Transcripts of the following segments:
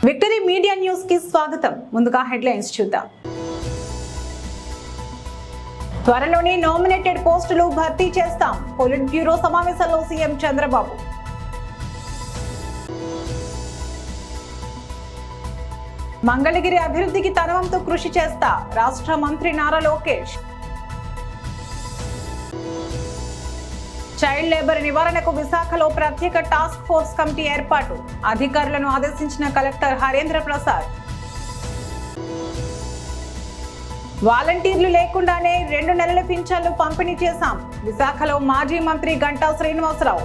Victory media news కి స్వాగతం. ముందుగా హెడ్లైన్స్ చూద్దాం. త్వరలోనే నామినేటెడ్ పోస్టులు భర్తీ చేస్తాం. పొలిట్ బ్యూరో సమావేశంలో సీఎం చంద్రబాబు. మంగళగిరి అభివృద్ధికి తన వంతు కృషి చేస్తా. రాష్ట్ర మంత్రి నారా లోకేష్. చైల్డ్ లేబర్ నివారణకు విశాఖలో ప్రత్యేక టాస్క్ ఫోర్స్ కమిటీ ఏర్పాటు. అధికారులను ఆదేశించిన కలెక్టర్ హరేంద్ర ప్రసాద్. వాలంటీర్లు లేకుండానే 2 నెలల పింఛన్లు పంపిణీ చేశాం. విశాఖలో మాజీ మంత్రి గంటా శ్రీనివాసరావు.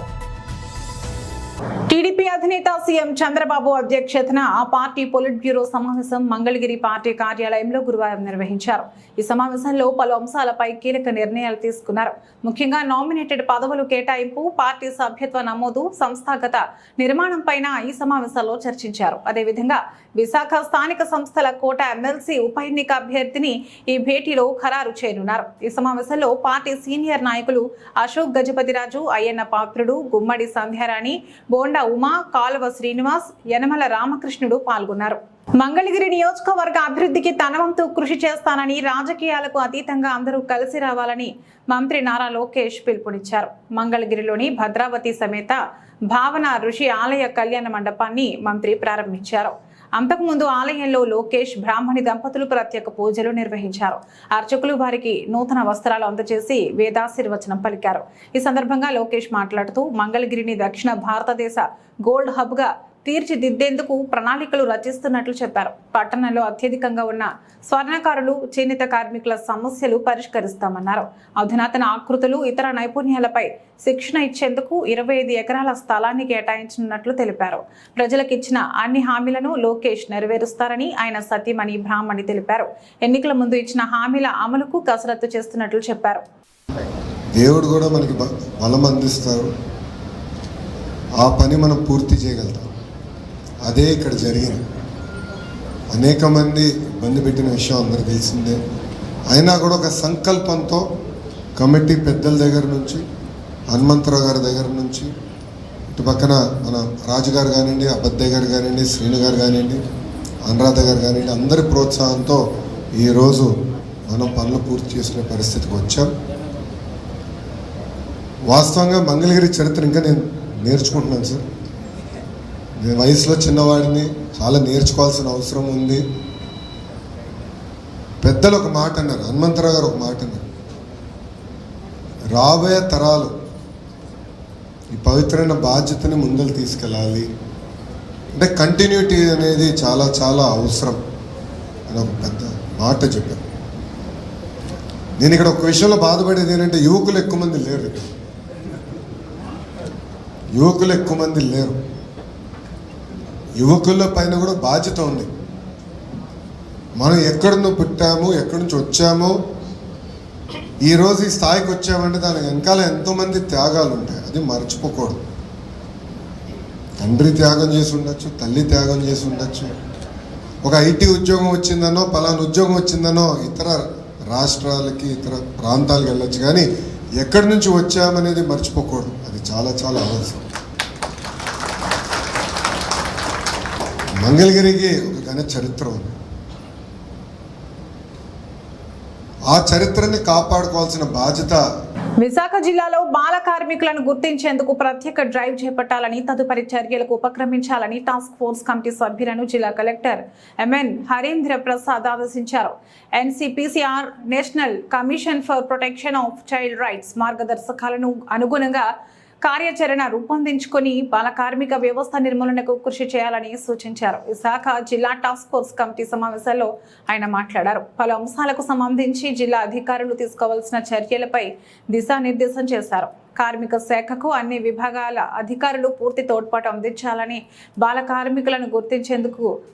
టీడీపీ అధినేత సీఎం చంద్రబాబు అధ్యక్షతన ఆ పార్టీ పొలిట్ బ్యూరో సమావేశం మంగళగిరి పార్టీ కార్యాలయంలో గురువారం నిర్వహించారు. ఈ సమావేశంలో పలు అంశాలపై కీలక నిర్ణయాలు తీసుకున్నారు. ముఖ్యంగా నామినేటెడ్ పదవులు కేటాయింపు, పార్టీ సభ్యత్వ నమోదు, సంస్థాగత నిర్మాణం పైన ఈ సమావేశంలో చర్చించారు. అదేవిధంగా విశాఖ స్థానిక సంస్థల కోట ఎమ్మెల్సీ ఉప ఎన్నిక అభ్యర్థిని ఈ భేటీలో ఖరారు చేయనున్నారు. ఈ సమావేశంలో పార్టీ సీనియర్ నాయకులు అశోక్ గజపతిరాజు, అయ్యన్న పాత్రుడు, గుమ్మడి సంధ్యారాణి, బోండా ఉమా, కాలువ శ్రీనివాస్, యనమల రామకృష్ణుడు పాల్గొన్నారు. మంగళగిరి నియోజకవర్గ అభివృద్ధికి తన వంతు కృషి చేస్తానని, రాజకీయాలకు అతీతంగా అందరూ కలిసి రావాలని మంత్రి నారా లోకేష్ పిలుపునిచ్చారు. మంగళగిరిలోని భద్రావతి సమేత భావన ఋషి ఆలయ కళ్యాణ మండపాన్ని మంత్రి ప్రారంభించారు. అంతకుముందు ఆలయంలో లోకేష్, బ్రాహ్మణి దంపతులు ప్రత్యేక పూజలు నిర్వహించారు. అర్చకులు వారికి నూతన వస్త్రాలు అందజేసి వేదాశీర్వచనం పలికారు. ఈ సందర్భంగా లోకేష్ మాట్లాడుతూ మంగళగిరిని దక్షిణ భారతదేశ గోల్డ్ హబ్ గా తీర్చిదిద్దేందుకు ప్రణాళికలు రచిస్తున్నట్లు చెప్పారు. పట్టణంలో అత్యధికంగా ఉన్న స్వర్ణకారులు, చేనేత కార్మికుల సమస్యలు పరిష్కరిస్తామన్నారు. అధునాతన ఆకృతులు, ఇతర నైపుణ్యాలపై శిక్షణ ఇచ్చేందుకు 25 ఎకరాల స్థలాన్ని కేటాయించనున్నట్లు తెలిపారు. ప్రజలకు ఇచ్చిన అన్ని హామీలను లోకేష్ నెరవేరుస్తారని ఆయన సతీమణి బ్రాహ్మణి తెలిపారు. ఎన్నికల ముందు ఇచ్చిన హామీల అమలుకు కసరత్తు చేస్తున్నట్లు చెప్పారు. దేవుడు కూడా మనకి బలం అందిస్తారు, ఆ పని మనం పూర్తి చేయగలుగుతాం. అదే ఇక్కడ జరిగింది. అనేక మంది ఇబ్బంది పెట్టిన విషయం అందరూ తెలిసిందే. అయినా కూడా ఒక సంకల్పంతో కమిటీ పెద్దల దగ్గర నుంచి, హనుమంతరావు గారి దగ్గర నుంచి, ఇటు పక్కన మన రాజుగారు కానివ్వండి, అబద్దయ్య గారు కానివ్వండి, శ్రీను గారు కానివ్వండి, అనురాధ గారు కానివ్వండి, అందరి ప్రోత్సాహంతో ఈరోజు మనం పనులు పూర్తి చేసుకునే పరిస్థితికి వచ్చాం. వాస్తవంగా మంగళగిరి చరిత్ర ఇంకా నేను నేర్చుకుంటున్నాను సార్. నేను వయసులో చిన్నవాడిని, చాలా నేర్చుకోవాల్సిన అవసరం ఉంది. పెద్దలు ఒక మాట అన్నారు, హనుమంతరావు గారు ఒక మాట అన్నారు, రాబోయే తరాలు ఈ పవిత్రమైన బాధ్యతని ముందలు తీసుకెళ్ళాలి అంటే కంటిన్యూటీ అనేది చాలా చాలా అవసరం అని ఒక పెద్ద మాట చెప్పారు. నేను ఇక్కడ ఒక విషయంలో బాధపడేది ఏంటంటే యువకులు ఎక్కువ మంది లేరు. ఇక్కడ యువకులు ఎక్కువ మంది లేరు. యువకుల పైన కూడా బాధ్యత ఉంది. మనం ఎక్కడి పుట్టాము, ఎక్కడి నుంచి వచ్చామో, ఈరోజు ఈ స్థాయికి వచ్చామంటే దాని వెనకాల ఎంతోమంది త్యాగాలు ఉంటాయి. అది మర్చిపోకూడదు. తండ్రి త్యాగం చేసి ఉండొచ్చు, తల్లి త్యాగం చేసి ఉండొచ్చు, ఒక ఐటీ ఉద్యోగం వచ్చిందనో, పలానా ఉద్యోగం వచ్చిందనో ఇతర రాష్ట్రాలకి, ఇతర ప్రాంతాలకు వెళ్ళొచ్చు. కానీ ఎక్కడి నుంచి వచ్చామనేది మర్చిపోకూడదు. అది చాలా చాలా అవసరం. మంగళగిరికి ఒక ఘన చరిత్ర ఉంది. ఆ చరిత్రని కాపాడుకోవాల్సిన బాధ్యత. విశాఖ జిల్లాలో బాల కార్మికులను గుర్తించేందుకు ప్రత్యేక డ్రైవ్ చేపట్టాలని, తదుపరి చర్యలకు ఉపక్రమించాలని టాస్క్ ఫోర్స్ కమిటీ సభ్యులను జిల్లా కలెక్టర్ ఎంఎన్ హరేంద్ర ప్రసాద్ ఆదేశించారు. NCPCR national commission for protection of child rights మార్గదర్శకాలను అనుగుణంగా కార్యాచరణ రూపొందించుకొని బాల కార్మిక వ్యవస్థ నిర్మూలనకు కృషి చేయాలని సూచించారు. విశాఖ జిల్లా టాస్క్ ఫోర్స్ కమిటీ సమావేశంలో ఆయన మాట్లాడారు. పలు అంశాలకు సంబంధించి జిల్లా అధికారులు తీసుకోవాల్సిన చర్యలపై దిశానిర్దేశం చేశారు. కార్మిక శాఖకు అన్ని విభాగాల అధికారులు పూర్తి తోడ్పాటు అందించాలని, బాల కార్మికులను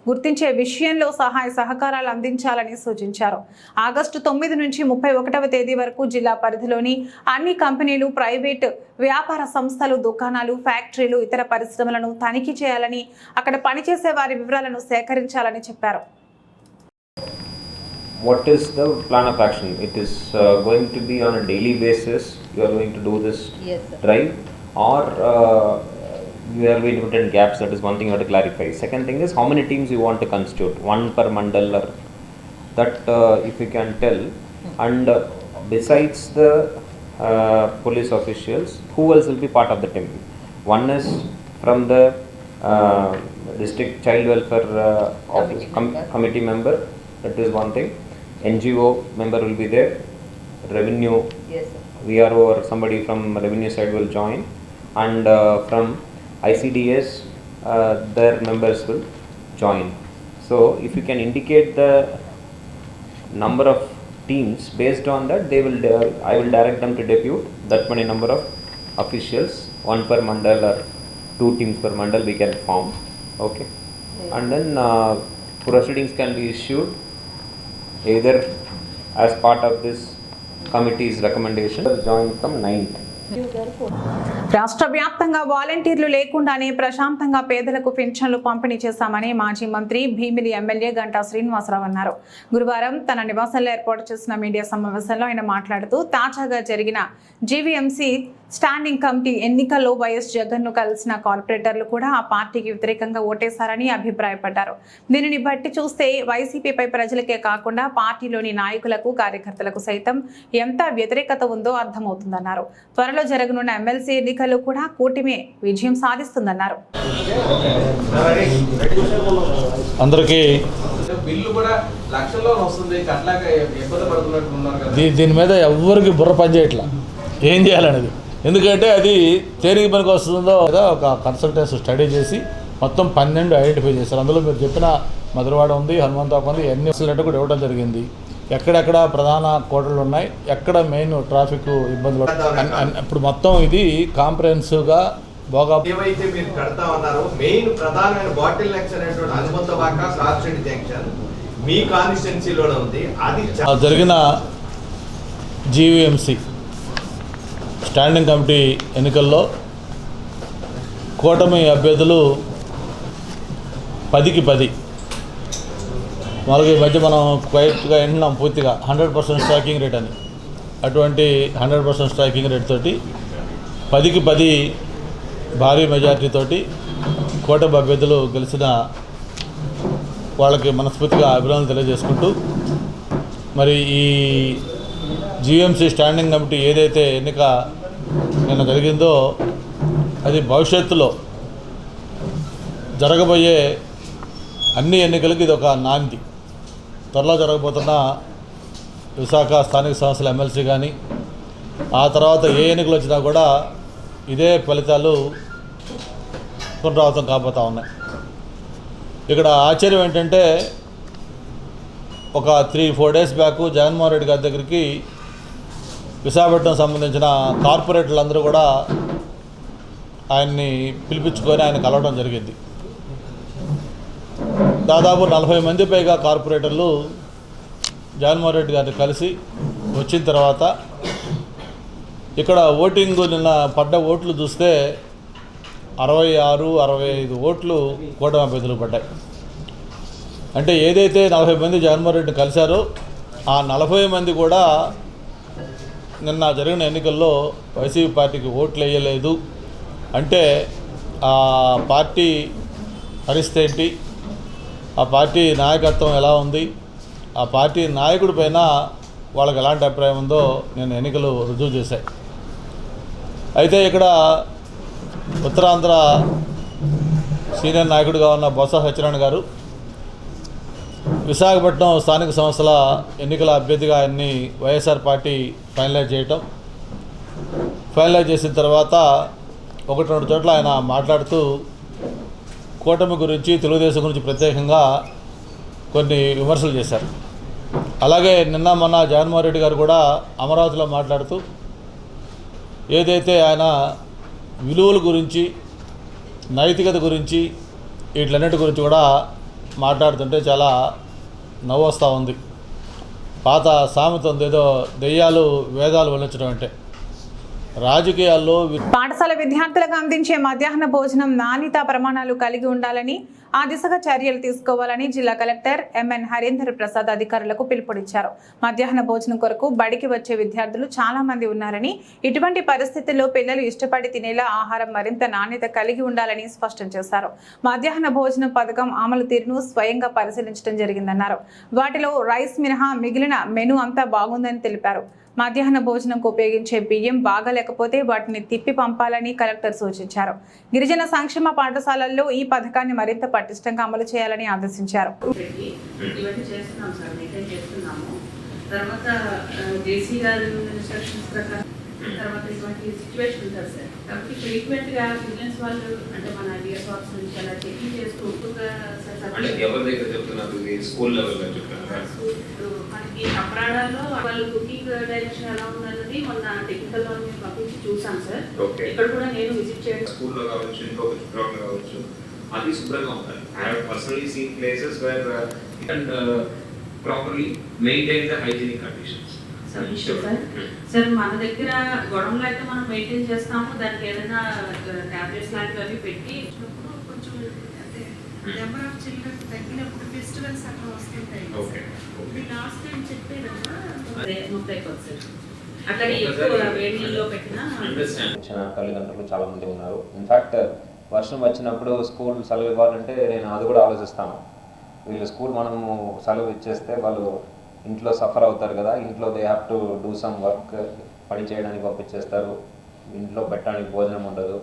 గుర్తించే విషయంలో సహాయ సహకారాలు అందించాలని సూచించారు. ఆగస్టు 9 నుంచి 31వ తేదీ వరకు జిల్లా పరిధిలోని అన్ని కంపెనీలు, ప్రైవేట్ వ్యాపార సంస్థలు, దుకాణాలు, ఫ్యాక్టరీలు, ఇతర పరిశ్రమలను తనిఖీ చేయాలని, అక్కడ పనిచేసే వారి వివరాలను సేకరించాలని చెప్పారు. What is the plan of action? It is going to be on a daily basis. You are going to do this drive, or there will be limited gaps. That is one thing you have to clarify. Second thing is how many teams you want to constitute, one per mandal, or that if you can tell. And besides the police officials, who else will be part of the team? One is from the district child welfare office committee member. That is one thing. NGO member will be there. Revenue, Yes, sir. VRO or somebody from revenue side will join, and from ICDS their members will join. So if you can indicate the number of teams, based on that they will I will direct them to depute that many number of officials, one per mandal or 2 teams per mandal we can form. Okay. Yeah. And then proceedings can be issued either as part of this committee's recommendation or join from 9th. రాష్ట్ర వ్యాప్తంగా వాలంటీర్లు లేకుండానే ప్రశాంతంగా పేదలకు పింఛన్లు పంపిణీ చేశామని మాజీ మంత్రి భీమిలి ఎమ్మెల్యే గంటా శ్రీనివాసరావు అన్నారు. గురువారం తన నివాసంలో ఏర్పాటు చేసిన మీడియా సమావేశంలో ఆయన మాట్లాడుతూ తాజాగా జరిగిన జీవీఎంసీ స్టాండింగ్ కమిటీ ఎన్నికల్లో వైఎస్ జగన్ ను కలిసిన కార్పొరేటర్లు కూడా ఆ పార్టీకి వ్యతిరేకంగా ఓటేశారని అభిప్రాయపడ్డారు. దీనిని బట్టి చూస్తే వైసీపీపై ప్రజలకే కాకుండా పార్టీలోని నాయకులకు కార్యకర్తలకు సైతం ఎంత వ్యతిరేకత ఉందో అర్థమవుతుందన్నారు. త్వరలో జరగనున్న ఎమ్మెల్సీ ఎన్నికల్లో కూడా కూటమి విజయం సాధిస్తుందన్నారు. అందరికీ బిల్లు కూడా లక్షల్లో వస్తుంది, అట్లాగా ఇబ్బంది పడుతున్నట్టు ఉన్నారు కదా. దీని మీద ఎవరికి బుర్ర పనిచేయట్లా ఏం చేయాలనేది. ఎందుకంటే అది తేలిక పనికి వస్తుందో లేదా ఒక కన్సల్టెన్సీ స్టడీ చేసి మొత్తం 12 ఐడెంటిఫై చేశారు. అందులో మీరు చెప్పిన మధురవాడ ఉంది, హనుమంతాపు ఉంది, ఎన్ని వస్తున్నట్టు కూడా ఇవ్వడం జరిగింది. ఎక్కడెక్కడ ప్రధాన కోటలు ఉన్నాయి, ఎక్కడ మెయిన్ ట్రాఫిక్ ఇబ్బందులు. ఇప్పుడు మొత్తం ఇది కాంప్రహెన్సివ్గా బాగా ఏవైతే మీరు కడతా ఉన్నారో మెయిన్ ప్రధానమైన బాటిల్ నెక్స్ అనేటువంటి హనుమంతబాక కాస్టెడ్ జంక్షన్ మీ కాన్స్టిట్యున్సీలోనే ఉంది. అది జరిగిన జీవీఎంసీ స్టాండింగ్ కమిటీ ఎన్నికల్లో కూటమి అభ్యర్థులు 10కి 10. మామూలుగా ఈ మధ్య మనం క్వైట్గా వింటున్నాం పూర్తిగా 100% స్ట్రైకింగ్ రేట్ అని. అటువంటి 100% స్ట్రైకింగ్ రేట్ తోటి 10కి 10 భారీ మెజార్టీ తోటి కూటమి అభ్యర్థులు గెలిచిన వాళ్ళకి మనస్ఫూర్తిగా అభినందనలు తెలియజేసుకుంటూ, మరి ఈ జీఎంసీ స్టాండింగ్ కమిటీ ఏదైతే ఎన్నిక నిన్న జరిగిందో అది భవిష్యత్తులో జరగబోయే అన్ని ఎన్నికలకి ఇది ఒక నాంది. త్వరలో జరగబోతున్న విశాఖ స్థానిక సంస్థల ఎమ్మెల్సీ కానీ ఆ తర్వాత ఏ ఎన్నికలు వచ్చినా కూడా ఇదే ఫలితాలు పునరావృతం కాబోతూ ఉన్నాయి. ఇక్కడ ఆశ్చర్యం ఏంటంటే ఒక 3-4 డేస్ బ్యాక్ జగన్మోహన్ రెడ్డి గారి దగ్గరికి విశాఖపట్నం సంబంధించిన కార్పొరేటర్లందరూ కూడా ఆయన్ని పిలిపించుకొని ఆయన కలవడం జరిగింది. దాదాపు 40 మంది పైగా కార్పొరేటర్లు జగన్మోహన్ రెడ్డి గారిని కలిసి వచ్చిన తర్వాత ఇక్కడ ఓటింగ్ నిన్న పడ్డ ఓట్లు చూస్తే 66-65 ఓట్లు కూటమి అభ్యర్థులకు పడ్డాయి. అంటే ఏదైతే 40 మంది జగన్మోహన్ రెడ్డిని కలిశారో ఆ 40 మంది కూడా నిన్న జరిగిన ఎన్నికల్లో వైసీపీ పార్టీకి ఓట్లు వేయలేదు. అంటే ఆ పార్టీ పరిస్థితి ఏంటి, ఆ పార్టీ నాయకత్వం ఎలా ఉంది, ఆ పార్టీ నాయకుడి పైన వాళ్ళకి ఎలాంటి అభిప్రాయం ఉందో నేను ఎన్నికలు రుజువు చేశాయి. అయితే ఇక్కడ ఉత్తరాంధ్ర సీనియర్ నాయకుడిగా ఉన్న బొత్స సత్యనారాయణ గారు విశాఖపట్నం స్థానిక సంస్థల ఎన్నికల అభ్యర్థిగా ఆయన్ని వైఎస్ఆర్ పార్టీ ఫైనలైజ్ చేసిన తర్వాత 1-2 చోట్ల ఆయన మాట్లాడుతూ కూటమి గురించి, తెలుగుదేశం గురించి ప్రత్యేకంగా కొన్ని విమర్శలు చేశారు. అలాగే నిన్న మొన్న జగన్మోహన్ రెడ్డి గారు కూడా అమరావతిలో మాట్లాడుతూ ఏదైతే ఆయన విలువల గురించి, నైతికత గురించి, వీటిలన్నిటి గురించి కూడా మాట్లాడుతుంటే చాలా నవ్వు వస్తూ ఉంది. పాత సామెత ఉంది, ఏదో దెయ్యాలు వేదాలు వల్లించడం అంటే. రాజకీయాల్లో పాఠశాల విద్యార్థులకు అందించే మధ్యాహ్న భోజనం నాణ్యత ప్రమాణాలు కలిగి ఉండాలని ఆ దిశగా చర్యలు తీసుకోవాలని జిల్లా కలెక్టర్ ఎంఎన్ హరీందర్ ప్రసాద్ అధికారులకు పిలుపునిచ్చారు. మధ్యాహ్న భోజనం కొరకు బడికి వచ్చే విద్యార్థులు చాలా మంది ఉన్నారని, ఇటువంటి పరిస్థితుల్లో పిల్లలు ఇష్టపడి తినేలా ఆహారం మరింత నాణ్యత కలిగి ఉండాలని స్పష్టం చేశారు. మధ్యాహ్న భోజనం పథకం అమలు తీరును స్వయంగా పరిశీలించడం జరిగిందన్నారు. వాటిలో రైస్ మినహా మిగిలిన మెనూ అంతా బాగుందని తెలిపారు. మధ్యాహ్న భోజనంకు ఉపయోగించే బియ్యం బాగాలేకపోతే వాటిని తిప్పి పంపాలని కలెక్టర్ సూచించారు. గిరిజన సంక్షేమ పాఠశాలల్లో ఈ పథకాన్ని మరింత పటిష్టంగా అమలు చేయాలని ఆదేశించారు. ఇవన్నీ చేస్తున్నాం సార్, మెయింటైన్ చేస్తున్నాము. తర్వాత జేసీ గారి ఇన్స్ట్రక్షన్స్ ప్రకారం తర్వాత ఇటువంటి సిచ్యువేషన్ ఉంటుంది సార్. కాబట్టి ఫ్రీక్వెంట్గా బిజినెస్ వాళ్ళు అంటే మన డిఎస్ ఆఫీస్ నుంచి అలా చెకింగ్ చేస్తూ ఉంటుందా సార్? ఎవరి దగ్గర చెప్తున్నారు? స్కూల్ లెవెల్లో చెప్తున్నారు. మనకి అప్రాడాల్లో వాళ్ళు కుకింగ్ డైరెక్షన్ ఎలా ఉందన్నది మొన్న టెక్నికల్ లో మేము పంపించి చూసాం సార్. ఇక్కడ కూడా నేను విజిట్ చేయడం, స్కూల్లో కావచ్చు, ఇంట్లో చుట్టుపక్కల కావచ్చు, అది శుభ్రంగా ఉండాలి. I have personally seen places where and properly maintain the hygienic conditions. Sir మన దగ్గర గొడవలు అయితే మనం మెయింటైన్ చేస్తాము. దానికి ఏదైనా టాబ్లెట్స్ లాంటివి పెట్టి కొంచెం నెంబర్ ఆఫ్ చిల్డ్రన్ తగ్గినప్పుడు ఫెస్టివల్స్ అట్లా వస్తుంటాయి. లాస్ట్ టైం చెప్పేదమ్మా అక్కడ ఎక్కువ వేడి నీళ్ళలో పెట్టినా తల్లిదండ్రులు చాలా మంది ఉన్నారు. ఇన్ఫాక్ట్ వర్షం వచ్చినప్పుడు స్కూల్ సెలవు ఇవ్వాలంటే నేను అది కూడా ఆలోచిస్తాను. వీళ్ళు స్కూల్ మనము సెలవు ఇచ్చేస్తే వాళ్ళు ఇంట్లో సఫర్ అవుతారు కదా, ఇంట్లో they have to do some work, పని చేయడానికి పంపించేస్తారు, ఇంట్లో పెట్టడానికి భోజనం ఉండదు.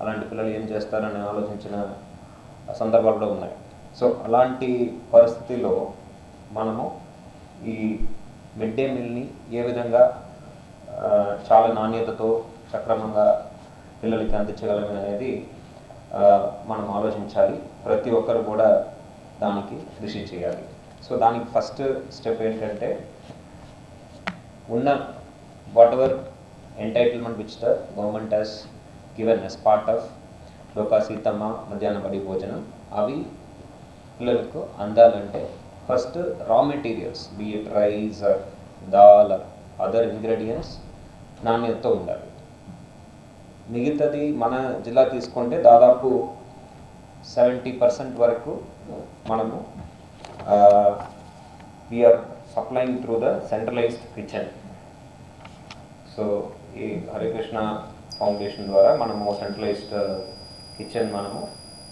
అలాంటి పిల్లలు ఏం చేస్తారని ఆలోచించిన సందర్భాలు కూడా ఉన్నాయి. సో అలాంటి పరిస్థితిలో మనము ఈ మిడ్ డే మీల్ని ఏ విధంగా చాలా నాణ్యతతో సక్రమంగా పిల్లలకి అందించగలమే అనేది మనం ఆలోచించాలి. ప్రతి ఒక్కరు కూడా దానికి కృషి చేయాలి. సో దానికి ఫస్ట్ స్టెప్ ఏంటంటే ఉన్న whatever entitlement which the government has given as part of Doka Seethamma మధ్యాహ్న బడి భోజనం, అవి పిల్లలకు అందాలంటే first raw materials be it rice, dal, other ingredients నాణ్యతతో ఉండాలి. మిగతాది మన జిల్లా తీసుకుంటే దాదాపు 70% వరకు మనము we are supplying through the centralized kitchen. So ఈ హరికృష్ణ ఫౌండేషన్ ద్వారా మనము సెంట్రలైజ్డ్ కిచెన్ మనము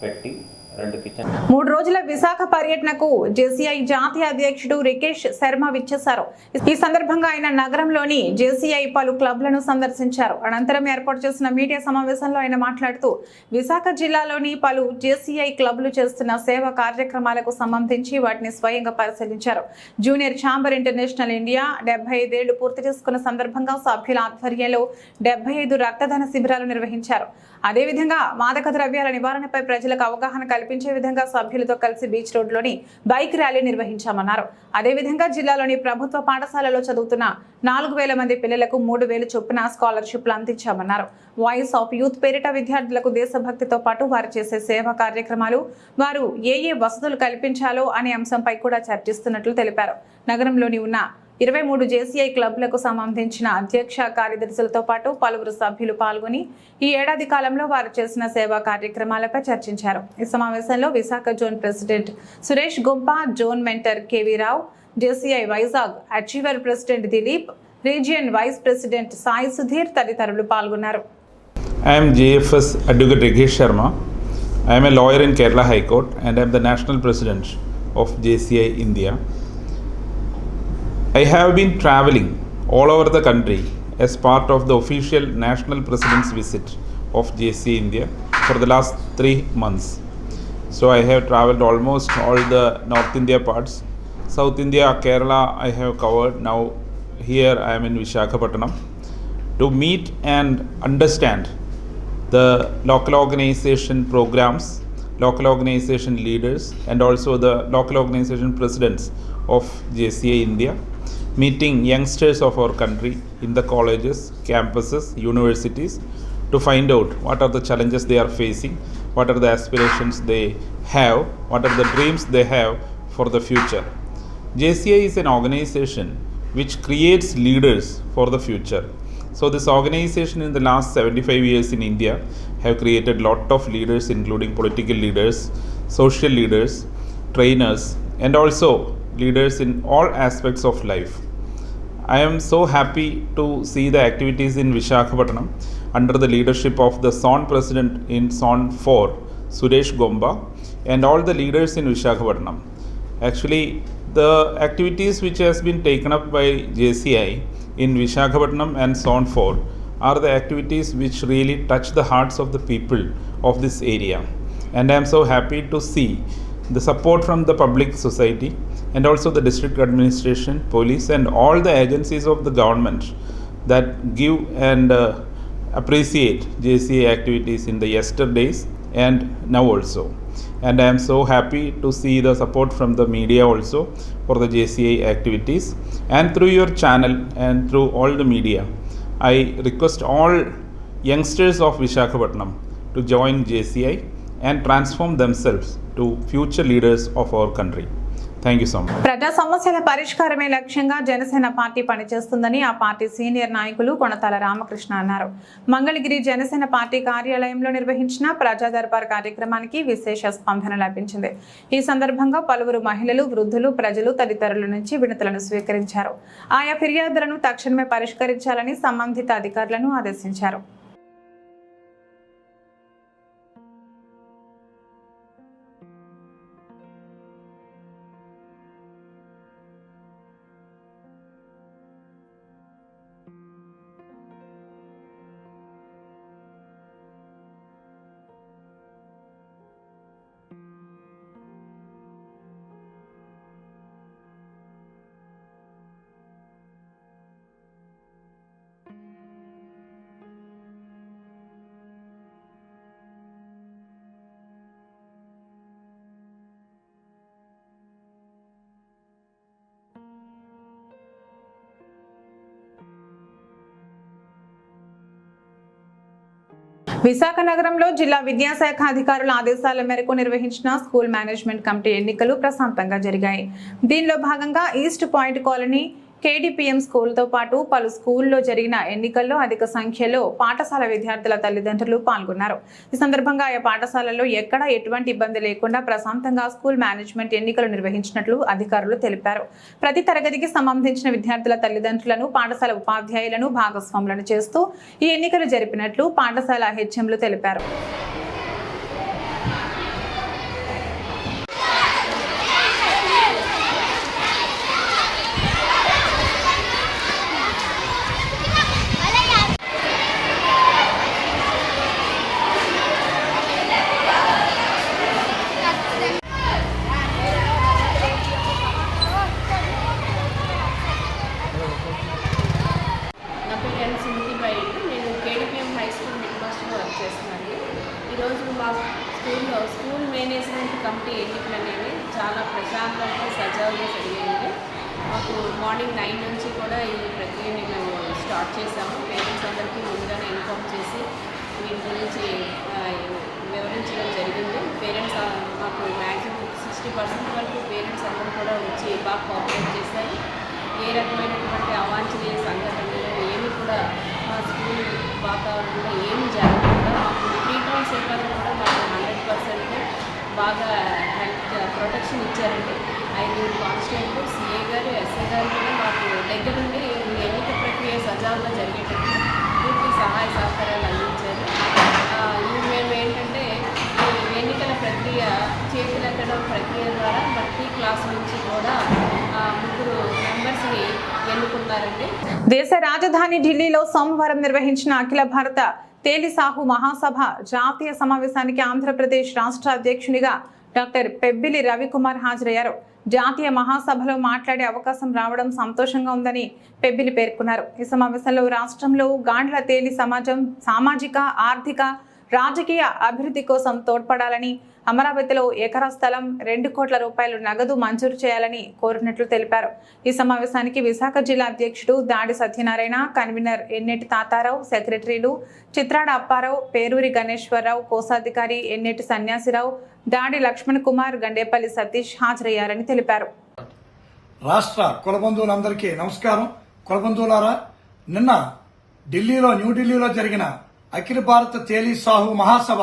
పెట్టి 2 కిచెన్. 3 రోజుల విశాఖ పర్యటనకు జేసీఐ జాతీయ అధ్యక్షుడు రికేష్ శర్మ విచ్చేశారు. ఈ సందర్భంగా ఆయన నగరంలోని జేసీఐ పలు క్లబ్లను సందర్శించారు. అనంతరం ఏర్పాటు చేసిన మీడియా సమావేశంలో ఆయన మాట్లాడుతూ విశాఖ జిల్లాలోని పలు జేసీఐ క్లబ్లు చేస్తున్న సేవా కార్యక్రమాలకు సంబంధించి వాటిని స్వయంగా పరిశీలించారు. జూనియర్ ఛాంబర్ ఇంటర్నేషనల్ ఇండియా 75 ఏళ్లు పూర్తి చేసుకున్న సందర్భంగా సభ్యుల ఆధ్వర్యంలో 75 రక్తదాన శిబిరాలు నిర్వహించారు. అదేవిధంగా మాదక ద్రవ్యాల నివారణపై ప్రజలకు అవగాహన కల్పించే విధంగా సభ్యులతో కలిసి బీచ్ రోడ్లోని బైక్ ర్యాలీ నిర్వహించామన్నారు. అదేవిధంగా జిల్లాలోని ప్రభుత్వ పాఠశాలలో చదువుతున్న 4,000 మంది పిల్లలకు 3,000 చొప్పున స్కాలర్షిప్లు అందించామన్నారు. వాయిస్ ఆఫ్ యూత్ పేరిట విద్యార్థులకు దేశభక్తితో పాటు వారు చేసే సేవా కార్యక్రమాలు, వారు ఏ వసతులు కల్పించాలో అనే అంశంపై కూడా చర్చిస్తున్నట్లు తెలిపారు. నగరంలోని ఉన్న 23 జేసీఐ క్లబ్లకు సంబంధించిన అధ్యక్ష కార్యదర్శులతో పాటు పలువురు సభ్యులు పాల్గొని ఈ ఏడాది కాలంలో వారు చేసిన సేవా కార్యక్రమాలపై చర్చించారు. ఈ సమావేశంలో Visakha zone president Suresh Gumpa, zone mentor KV Rao, JCI Vizag achiever president Dilip, region vice president Sai Sudheer తదితరులు పాల్గొన్నారు. I am JFS Advocate Rikesh Sharma. I am a lawyer in Kerala High Court and I am the National President of JCI India. I have been traveling all over the country as part of the official National President's visit of JCI India for the last 3 months. So I have traveled almost all the North India parts. South India, Kerala I have covered. Now here I am in Visakhapatnam to meet and understand the local organization programs, local organization leaders and also the local organization presidents of JCI India, meeting youngsters of our country in the colleges, campuses, universities to find out what are the challenges they are facing, what are the aspirations they have, what are the dreams they have for the future. JCI is an organization which creates leaders for the future. So this organization in the last 75 years in India have created lot of leaders including political leaders, social leaders, trainers, and also leaders in all aspects of life. I am so happy to see the activities in Visakhapatnam under the leadership of the zone president in Zone 4, Suresh Gomba, and all the leaders in Visakhapatnam. Actually, the activities which has been taken up by JCI in Visakhapatnam and Zone 4 are the activities which really touch the hearts of the people of this area. And I am so happy to see the support from the public society and also the district administration, police, and all the agencies of the government that give and appreciate JCA activities in the yesterdays and now also. And I am so happy to see the support from the media also for the JCA activities. And through your channel and through all the media, I request all youngsters of Visakhapatnam to join JCI and transform themselves to future leaders of our country. Thank you so much. ప్రజా సమస్యల పరిష్కారమే లక్ష్యంగా Janasena party పనిచేస్తుందని ఆ party senior నాయకులు కొనతాల రామకృష్ణ అన్నారు. Mangalagiri Janasena party కార్యాలయంలో నిర్వహించిన ప్రజా దర్బార్ కార్యక్రమానికి విశేష స్పందన లభించింది. ఈ సందర్భంగా పలువురు మహిళలు, వృద్ధులు, ప్రజలు తదితరుల నుంచి వినతులను స్వీకరించారు. ఆయా ఫిర్యాదులను తక్షణమే పరిష్కరించాలని సంబంధిత అధికారులను ఆదేశించారు. విశాఖ నగరంలో జిల్లా విద్యాశాఖ అధికారుల ఆదేశాల మేరకు నిర్వహించిన స్కూల్ మేనేజ్మెంట్ కమిటీ ఎన్నికలు ప్రశాంతంగా జరిగాయి. దీనిలో భాగంగా ఈస్ట్ పాయింట్ కాలనీ KDPM స్కూల్తో పాటు పలు స్కూల్లో జరిగిన ఎన్నికల్లో అధిక సంఖ్యలో పాఠశాల విద్యార్థుల తల్లిదండ్రులు పాల్గొన్నారు. ఈ సందర్భంగా ఆయా పాఠశాలల్లో ఎక్కడా ఎటువంటి ఇబ్బంది లేకుండా ప్రశాంతంగా స్కూల్ మేనేజ్మెంట్ ఎన్నికలు నిర్వహించినట్లు అధికారులు తెలిపారు. ప్రతి తరగతికి సంబంధించిన విద్యార్థుల తల్లిదండ్రులను, పాఠశాల ఉపాధ్యాయులను భాగస్వాములను చేస్తూ ఈ ఎన్నికలు జరిపినట్లు పాఠశాల హెచ్ఎంలు తెలిపారు. స్కూల్ మేనేజ్మెంట్ కమిటీ ఎన్నికలు అనేవి చాలా ప్రశాంతంగా సజావుగా జరిగాయి. మాకు మార్నింగ్ 9 నుంచి కూడా ఈ ప్రక్రియని మేము స్టార్ట్ చేసాము. పేరెంట్స్ అందరికీ ముందుగానే ఇన్ఫార్మ్ చేసి వీటి గురించి వివరించడం జరిగింది. పేరెంట్స్ మాకు మ్యాక్సిమం 60% వరకు పేరెంట్స్ అందరూ కూడా వచ్చి బాగా కోఆపరేట్ చేశారు. ఏ రకమైనటువంటి అవాంఛనీయ సంఘటనలు ఏమి కూడా మా స్కూల్ వాతావరణంలో ఏమి జరగకుండా మాకు ప్రీటౌన్ సిబ్బంది కూడా మాకు 100% బాగా హెల్త్ ప్రొటెక్షన్ ఇచ్చారండి. 5 కానిస్టేబుల్, సిఏ గారు, ఎస్ఐ గారు కూడా మాకు దగ్గర నుండి ఎన్నిక ప్రక్రియ సజావుగా జరిగేటట్టు పూర్తి సహాయ సహకారాలు అందించారు. మేము ఏంటంటే ఈ ఎన్నికల ప్రక్రియ చేతులెత్తడం ప్రక్రియ ద్వారా ప్రతి క్లాస్ నుంచి కూడా 3 మెంబర్స్ని ఎన్నుకున్నారండి. దేశ రాజధాని ఢిల్లీలో సోమవారం నిర్వహించిన అఖిల భారత తేలి సాహు మహాసభ జాతీయ సమావేశానికి ఆంధ్రప్రదేశ్ రాష్ట్ర అధ్యక్షునిగా డాక్టర్ పెబ్బిలి రవికుమార్ హాజరయ్యారు. జాతీయ మహాసభలో మాట్లాడే అవకాశం రావడం సంతోషంగా ఉందని పెబ్బిలి పేర్కొన్నారు. ఈ సమావేశంలో రాష్ట్రంలో గాండ్ల తేలి సమాజం సామాజిక, ఆర్థిక, రాజకీయ అభివృద్ధి కోసం తోడ్పడాలని, అమరావతిలో ఎకరా స్థలం 2 కోట్ల రూపాయలు నగదు మంజూరు చేయాలని కోరినట్లు తెలిపారు. ఈ సమావేశానికి విశాఖ జిల్లా అధ్యక్షుడు దాడి సత్యనారాయణ, కన్వీనర్ ఎన్నేటి తాతారావు, సెక్రటరీలు చిత్రాడ అప్పారావు, పేరూరి గణేశ్వరరావు, కోశాధికారి ఎన్నేటి సన్యాసిరావు, దాడి లక్ష్మణ్ కుమార్, గండేపల్లి సతీష్ హాజరయ్యారని తెలిపారు. రాష్ట్ర కులబంధువులందరికీ నమస్కారం. కులబంధువులారా, నిన్న న్యూఢిల్లీలో జరిగిన అఖిల భారత తేలి సాహు మహాసభ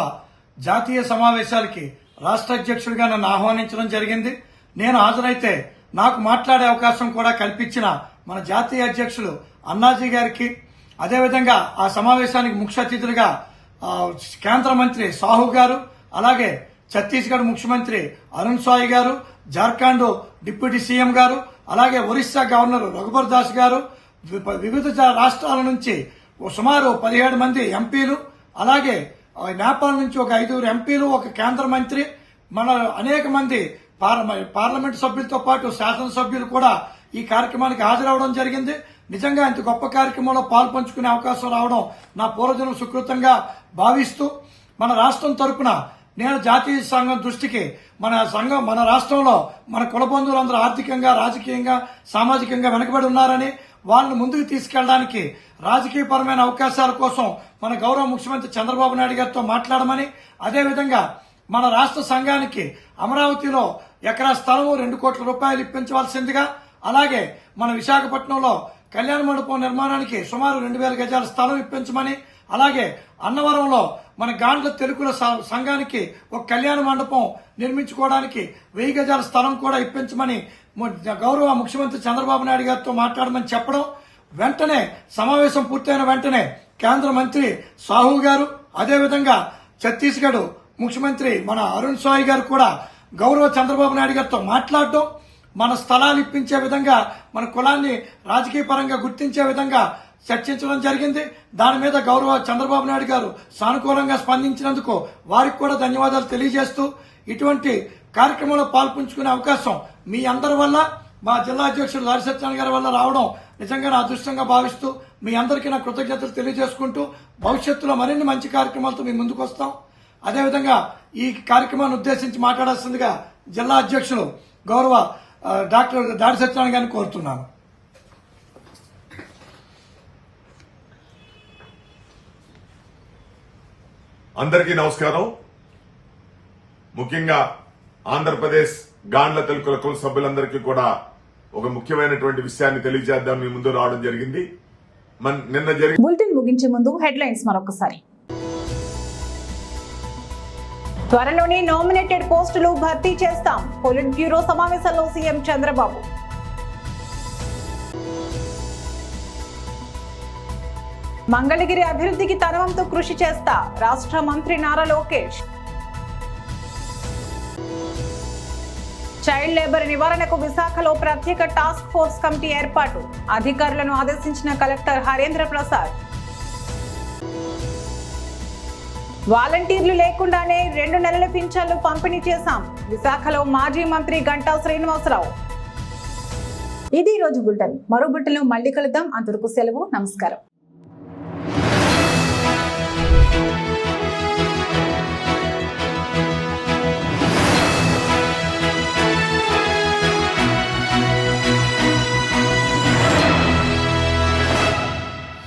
జాతీయ సమావేశాలకి రాష్ట్ర అధ్యక్షుడిగా నన్ను ఆహ్వానించడం జరిగింది. నేను హాజరైతే నాకు మాట్లాడే అవకాశం కూడా కల్పించిన మన జాతీయ అధ్యక్షులు అన్నాజీ గారికి, అదేవిధంగా ఆ సమావేశానికి ముఖ్య అతిథులుగా కేంద్ర మంత్రి సాహు గారు, అలాగే ఛత్తీస్గఢ్ ముఖ్యమంత్రి అరుణ్ సాయి గారు, జార్ఖండ్ డిప్యూటీ సీఎం గారు, అలాగే ఒరిస్సా గవర్నర్ రఘుబర్ దాస్ గారు, వివిధ రాష్ట్రాల నుంచి సుమారు 17 మంది ఎంపీలు, అలాగే నేపాల్ నుంచి ఒక 5 ఎంపీలు, ఒక కేంద్ర మంత్రి, మన అనేక మంది పార్లమెంట్ సభ్యులతో పాటు శాసనసభ్యులు కూడా ఈ కార్యక్రమానికి హాజరవడం జరిగింది. నిజంగా ఇంత గొప్ప కార్యక్రమంలో పాల్పంచుకునే అవకాశం రావడం నా పూర్వజన్మ సుకృతంగా భావిస్తూ, మన రాష్ట్రం తరపున నేను జాతీయ సంఘం దృష్టికి మన రాష్ట్రంలో మన కుల బంధువులందరూ ఆర్థికంగా, రాజకీయంగా, సామాజికంగా వెనుకబడి ఉన్నారని, వాళ్ళని ముందుకు తీసుకెళ్లడానికి రాజకీయపరమైన అవకాశాల కోసం మన గౌరవ ముఖ్యమంత్రి చంద్రబాబు నాయుడు గారితో మాట్లాడమని, అదేవిధంగా మన రాష్ట్ర సంఘానికి అమరావతిలో ఎకరా స్థలము 2 కోట్ల రూపాయలు ఇప్పించవలసిందిగా, అలాగే మన విశాఖపట్నంలో కళ్యాణ మండపం నిర్మాణానికి సుమారు 2000 గజాల స్థలం ఇప్పించమని, అలాగే అన్నవరంలో మన గాండ్ల తెలుగుల సంఘానికి ఒక కళ్యాణ మండపం నిర్మించుకోవడానికి 1000 గజాల స్థలం కూడా ఇప్పించమని గౌరవ ముఖ్యమంత్రి చంద్రబాబు నాయుడు గారితో మాట్లాడమని చెప్పడం, వెంటనే సమావేశం పూర్తయిన వెంటనే కేంద్ర మంత్రి సాహు గారు, అదేవిధంగా ఛత్తీస్గఢ్ ముఖ్యమంత్రి మన అరుణ్ సాయి గారు కూడా గౌరవ చంద్రబాబు నాయుడు గారితో మాట్లాడడం, మన స్థలాలు ఇప్పించే విధంగా, మన కులాన్ని రాజకీయ పరంగా గుర్తించే విధంగా చర్చించడం జరిగింది. దాని మీద గౌరవ చంద్రబాబు నాయుడు గారు సానుకూలంగా స్పందించినందుకు వారికి కూడా ధన్యవాదాలు తెలియజేస్తూ, ఇటువంటి కార్యక్రమంలో పాల్పంచుకునే అవకాశం మీ అందరి వల్ల, మా జిల్లా అధ్యక్షుడు దాడి సత్యనారాయణ గారి వల్ల రావడం నిజంగా నా అదృష్టంగా భావిస్తూ, మీ అందరికీ నా కృతజ్ఞతలు తెలియజేసుకుంటూ, భవిష్యత్తులో మరిన్ని మంచి కార్యక్రమాలతో మీ ముందుకు వస్తాం. అదేవిధంగా ఈ కార్యక్రమాన్ని ఉద్దేశించి మాట్లాడాల్సిందిగా జిల్లా అధ్యక్షులు గౌరవ డాక్టర్ దాడి సత్యనారాయణ గారిని కోరుతున్నాను. అందరికీ నమస్కారం. ముఖ్యంగా ఆంధ్రప్రదేశ్ గాండ్ల తెలుగుల కుల సభ్యులందరికీ కూడా ఒక ముఖ్యమైనటువంటి విషయాన్ని తెలియజేద్దాం మీ ముందు రావడం జరిగింది. నిన్న బులెటిన్ ముగించే ముందు హెడ్లైన్స్ మరొకసారి. త్వరలోనే నామినేటెడ్ పోస్టులు భర్తీ చేస్తాం, పొలిట్ బ్యూరో సమావేశంలో సీఎం చంద్రబాబు. మంగళగిరి అభివృద్ధికి తన వంతు కృషి చేస్తా, రాష్ట్ర మంత్రి నారా లోకేష్. చైల్డ్ లేబర్ నివారణకు విశాఖలో ప్రత్యేక టాస్క్ ఫోర్స్ కమిటీ ఏర్పాటు, అధికారులను ఆదేశించిన కలెక్టర్ హరేంద్ర ప్రసాద్. వాలంటీర్లు లేకుండానే 2 నెలల పింఛన్లు పంపిణీ చేశాం, విశాఖలో మాజీ మంత్రి గంటా శ్రీనివాసరావు. ఇది ఈ రోజు బులెటిన్. మరో బులెటిన్లో మళ్ళీ కలుద్దాం. అంతవరకు సెలవు. నమస్కారం.